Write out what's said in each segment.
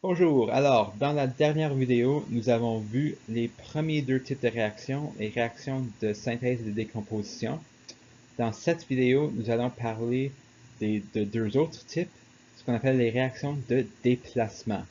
Bonjour, alors dans la dernière vidéo, nous avons vu les premiers deux types de réactions, les réactions de synthèse et de décomposition. Dans cette vidéo, nous allons parler de deux autres types, ce qu'on appelle les réactions de déplacement.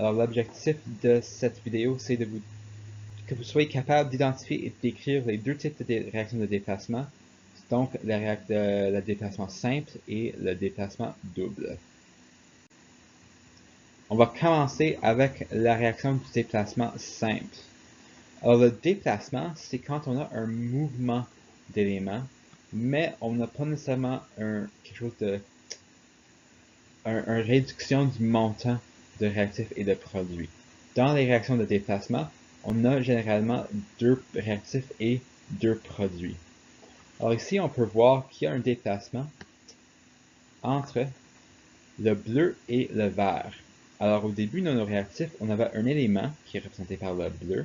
Alors l'objectif de cette vidéo, c'est que vous soyez capable d'identifier et de décrire les deux types de réactions de déplacement, donc le déplacement simple et le déplacement double. On va commencer avec la réaction du déplacement simple. Alors le déplacement, c'est quand on a un mouvement d'éléments, mais on n'a pas nécessairement quelque chose de une réduction du montant de réactifs et de produits. Dans les réactions de déplacement, on a généralement deux réactifs et deux produits. Alors ici, on peut voir qu'il y a un déplacement entre le bleu et le vert. Alors au début de nos réactifs, on avait un élément qui est représenté par le bleu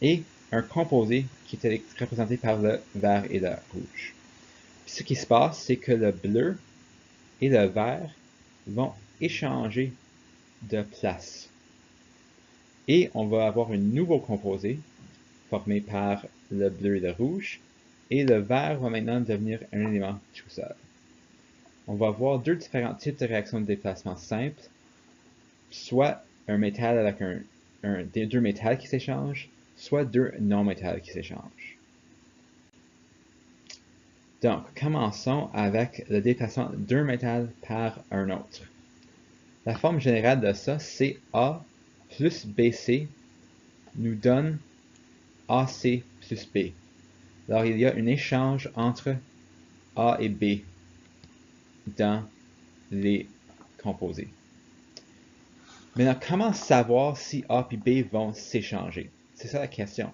et un composé qui était représenté par le vert et le rouge. Puis ce qui se passe, c'est que le bleu et le vert vont échanger de place. Et on va avoir un nouveau composé formé par le bleu et le rouge, et le vert va maintenant devenir un élément tout seul. On va avoir deux différents types de réactions de déplacement simples, soit un métal avec deux métals qui s'échangent, soit deux non-métals qui s'échangent. Donc, commençons avec le déplacement d'un métal par un autre. La forme générale de ça, c'est A plus BC nous donne AC plus B. Alors, il y a un échange entre A et B dans les composés. Maintenant, comment savoir si A et B vont s'échanger? C'est ça la question.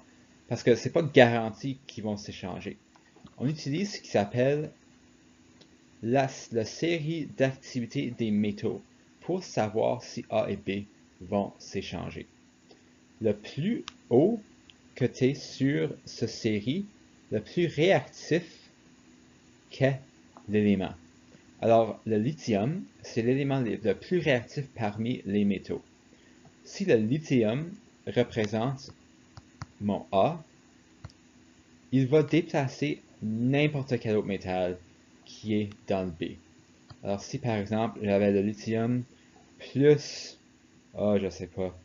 Parce que c'est pas garanti qu'ils vont s'échanger. On utilise ce qui s'appelle la série d'activité des métaux pour savoir si A et B vont s'échanger. Le plus haut que tu es sur cette série, le plus réactif qu'est l'élément. Alors, le lithium, c'est l'élément le plus réactif parmi les métaux. Si le lithium représente mon A, il va déplacer n'importe quel autre métal qui est dans le B. Alors si par exemple j'avais le lithium plus, je sais pas,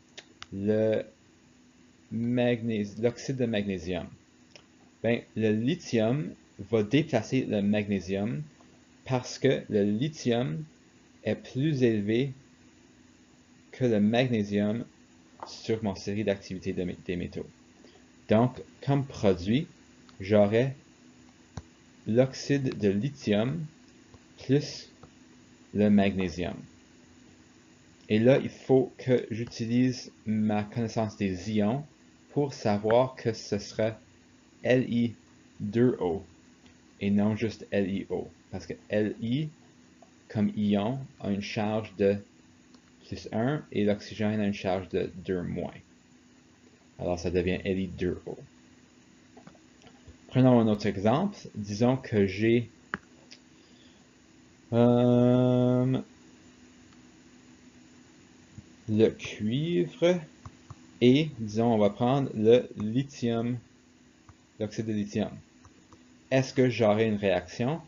l'oxyde de magnésium, ben le lithium va déplacer le magnésium parce que le lithium est plus élevé que le magnésium sur mon série d'activité des métaux. Donc, comme produit, j'aurai l'oxyde de lithium plus le magnésium. Et là, il faut que j'utilise ma connaissance des ions pour savoir que ce sera Li2O et non juste LiO. Parce que Li, comme ion, a une charge de plus 1 et l'oxygène a une charge de 2 moins. Alors ça devient Li2O. Prenons un autre exemple. Disons que j'ai le cuivre et, disons, on va prendre le lithium, l'oxyde de lithium. Est-ce que j'aurai une réaction?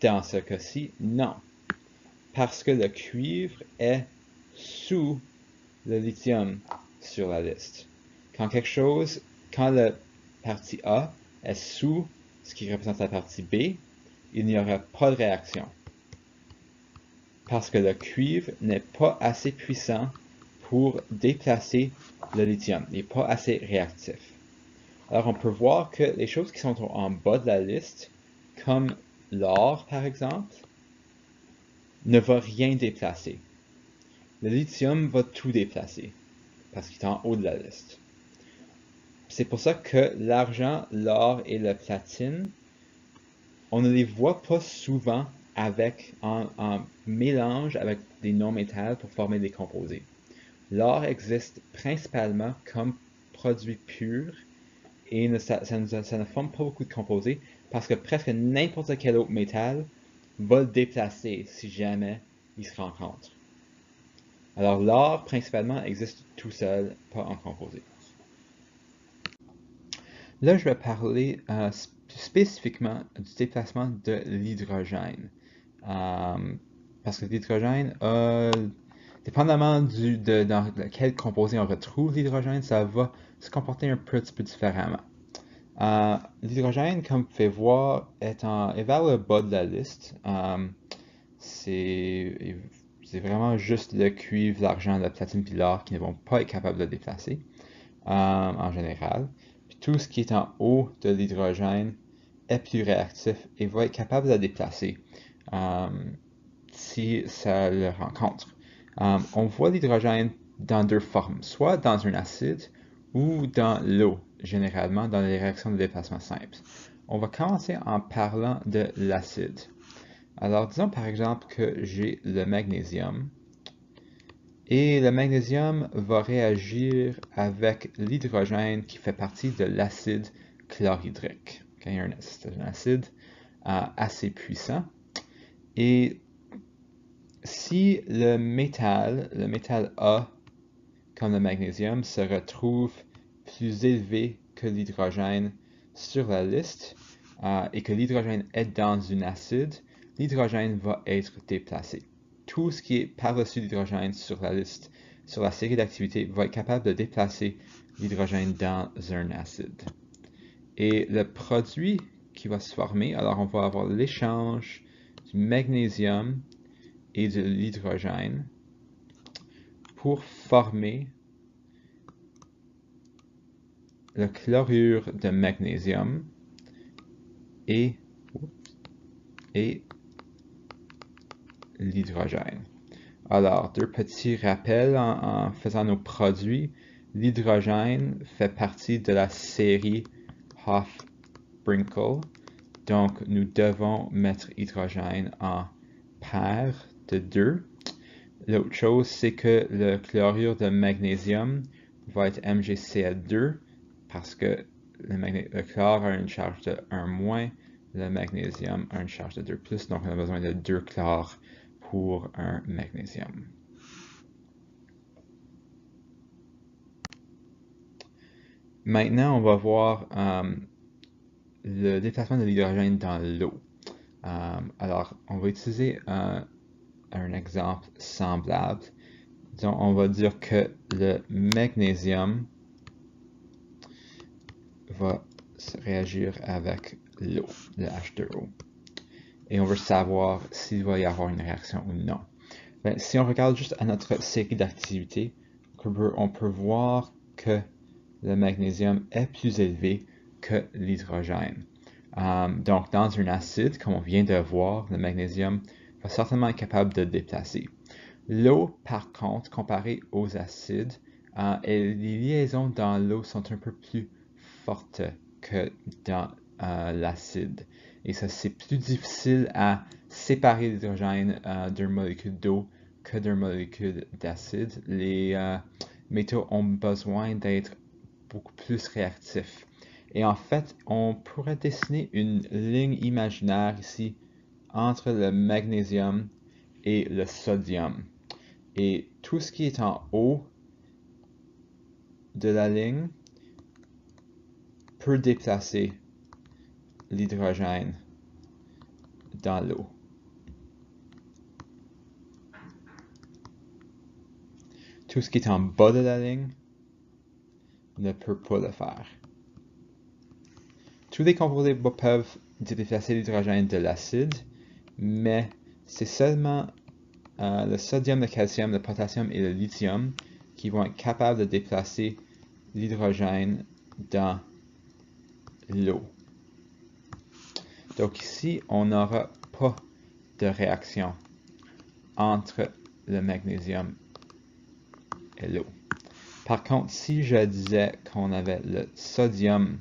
Dans ce cas-ci, non. Parce que le cuivre est sous le lithium sur la liste. Quand la partie A est sous ce qui représente la partie B, il n'y aura pas de réaction. Parce que le cuivre n'est pas assez puissant pour déplacer le lithium. Il n'est pas assez réactif. Alors on peut voir que les choses qui sont en bas de la liste, comme l'or par exemple, ne va rien déplacer. Le lithium va tout déplacer, parce qu'il est en haut de la liste. C'est pour ça que l'argent, l'or et la platine, on ne les voit pas souvent en mélange avec des non-métals pour former des composés. L'or existe principalement comme produit pur et ça ne forme pas beaucoup de composés parce que presque n'importe quel autre métal va le déplacer si jamais il se rencontre. Alors l'or, principalement, existe tout seul, pas en composé. Là, je vais parler spécifiquement du déplacement de l'hydrogène. Parce que l'hydrogène dépendamment dans quel composé on retrouve l'hydrogène, ça va se comporter un petit peu différemment. L'hydrogène, comme vous pouvez voir, est vers le bas de la liste. C'est vraiment juste le cuivre, l'argent, la platine et l'or qui ne vont pas être capables de le déplacer en général. Puis tout ce qui est en haut de l'hydrogène est plus réactif et va être capable de le déplacer si ça le rencontre. On voit l'hydrogène dans deux formes, soit dans un acide ou dans l'eau, généralement dans les réactions de déplacement simples. On va commencer en parlant de l'acide. Alors, disons par exemple que j'ai le magnésium. Et le magnésium va réagir avec l'hydrogène qui fait partie de l'acide chlorhydrique. Okay? C'est un acide assez puissant. Et si le métal A, comme le magnésium, se retrouve plus élevé que l'hydrogène sur la liste, et que l'hydrogène est dans un acide, l'hydrogène va être déplacé. Tout ce qui est par-dessus l'hydrogène sur la liste, sur la série d'activités, va être capable de déplacer l'hydrogène dans un acide. Et le produit qui va se former, alors on va avoir l'échange du magnésium et de l'hydrogène pour former le chlorure de magnésium et l'hydrogène. Alors, deux petits rappels en faisant nos produits. L'hydrogène fait partie de la série Hofbrinkel. Donc, nous devons mettre hydrogène en paire de 2. L'autre chose, c'est que le chlorure de magnésium va être MgCl2 parce que le chlore a une charge de 1-, le magnésium a une charge de 2+, donc on a besoin de 2 chlores pour un magnésium. Maintenant, on va voir le déplacement de l'hydrogène dans l'eau. Alors, on va utiliser un exemple semblable. Donc, on va dire que le magnésium va réagir avec l'eau, le H2O. Et on veut savoir s'il va y avoir une réaction ou non. Ben, si on regarde juste à notre série d'activités, on peut voir que le magnésium est plus élevé que l'hydrogène. Donc, dans un acide, comme on vient de voir, le magnésium va certainement être capable de déplacer. L'eau, par contre, comparée aux acides, les liaisons dans l'eau sont un peu plus fortes que dans l'acide. Et ça, c'est plus difficile à séparer l'hydrogène d'une molécule d'eau que d'une molécule d'acide. Les métaux ont besoin d'être beaucoup plus réactifs. Et en fait, on pourrait dessiner une ligne imaginaire ici entre le magnésium et le sodium. Et tout ce qui est en haut de la ligne peut déplacer l'hydrogène dans l'eau. Tout ce qui est en bas de la ligne ne peut pas le faire. Tous les composés peuvent déplacer l'hydrogène de l'acide, mais c'est seulement le sodium, le calcium, le potassium et le lithium qui vont être capables de déplacer l'hydrogène dans l'eau. Donc ici, on n'aura pas de réaction entre le magnésium et l'eau. Par contre, si je disais qu'on avait le sodium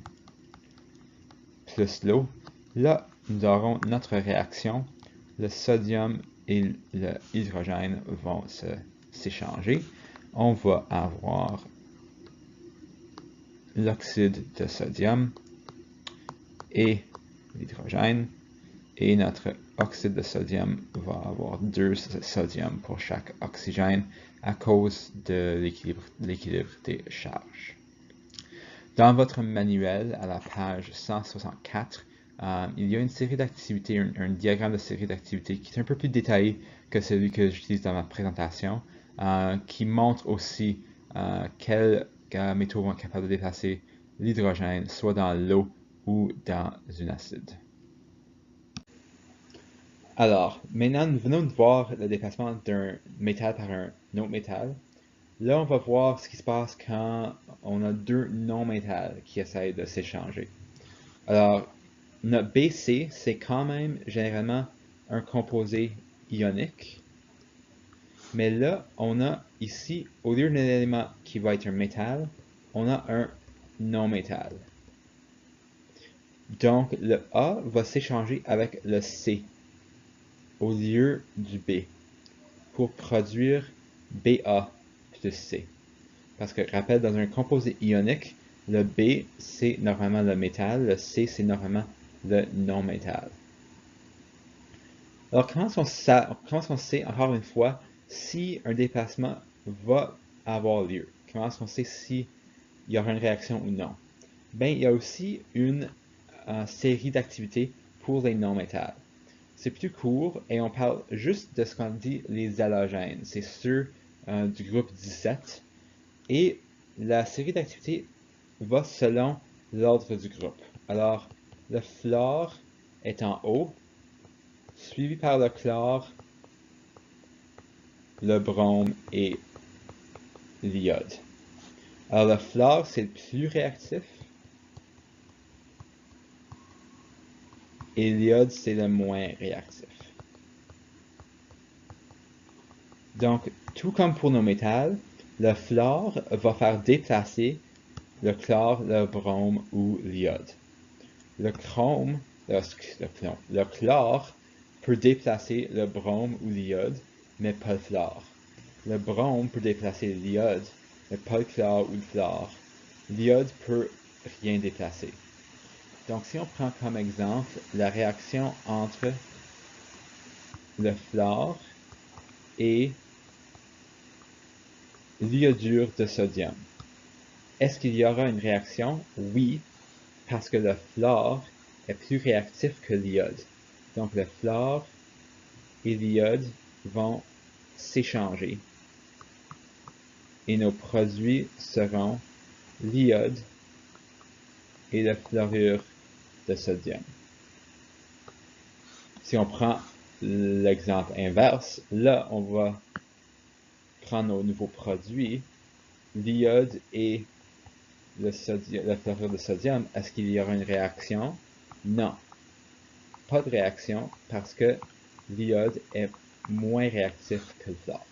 plus l'eau, là, nous aurons notre réaction. Le sodium et l'hydrogène vont s'échanger. On va avoir l'oxyde de sodium et l'hydrogène et notre oxyde de sodium va avoir 2 sodium pour chaque oxygène à cause de l'équilibre des charges. Dans votre manuel, à la page 164, il y a une série d'activités, un diagramme de série d'activités qui est un peu plus détaillé que celui que j'utilise dans ma présentation, qui montre aussi quels métaux vont être capables de déplacer l'hydrogène, soit dans l'eau ou dans un acide. Alors, maintenant, nous venons de voir le déplacement d'un métal par un autre métal. Là, on va voir ce qui se passe quand on a deux non-métals qui essayent de s'échanger. Alors, notre BC, c'est quand même généralement un composé ionique. Mais là, on a ici, au lieu d'un élément qui va être un métal, on a un non-métal. Donc, le A va s'échanger avec le C au lieu du B pour produire Ba plus C. Parce que, rappelle, dans un composé ionique, le B, c'est normalement le métal, le C, c'est normalement le non-métal. Alors, comment est-ce qu'on sait, encore une fois, si un déplacement va avoir lieu? Comment est-ce qu'on sait s'il y aura une réaction ou non? Bien, il y a aussi une série d'activités pour les non-métals. C'est plus court et on parle juste de ce qu'on dit les halogènes. C'est ceux du groupe 17. Et la série d'activités va selon l'ordre du groupe. Alors, le fluor est en haut, suivi par le chlore, le brome et l'iode. Alors, le fluor, c'est le plus réactif. Et l'iode, c'est le moins réactif. Donc, tout comme pour nos métals, le fluor va faire déplacer le chlore, le brome ou l'iode. Le chlore peut déplacer le brome ou l'iode, mais pas le fluor. Le brome peut déplacer l'iode, mais pas le chlore ou le fluor. L'iode peut rien déplacer. Donc, si on prend comme exemple la réaction entre le fluor et l'iodure de sodium, est-ce qu'il y aura une réaction? Oui, parce que le fluor est plus réactif que l'iode. Donc, le fluor et l'iode vont s'échanger. Et nos produits seront l'iode et le fluorure de sodium. Si on prend l'exemple inverse, là, on va prendre nos nouveaux produits, l'iode et le fluorure de sodium. Est-ce qu'il y aura une réaction? Non. Pas de réaction parce que l'iode est moins réactif que le fluor.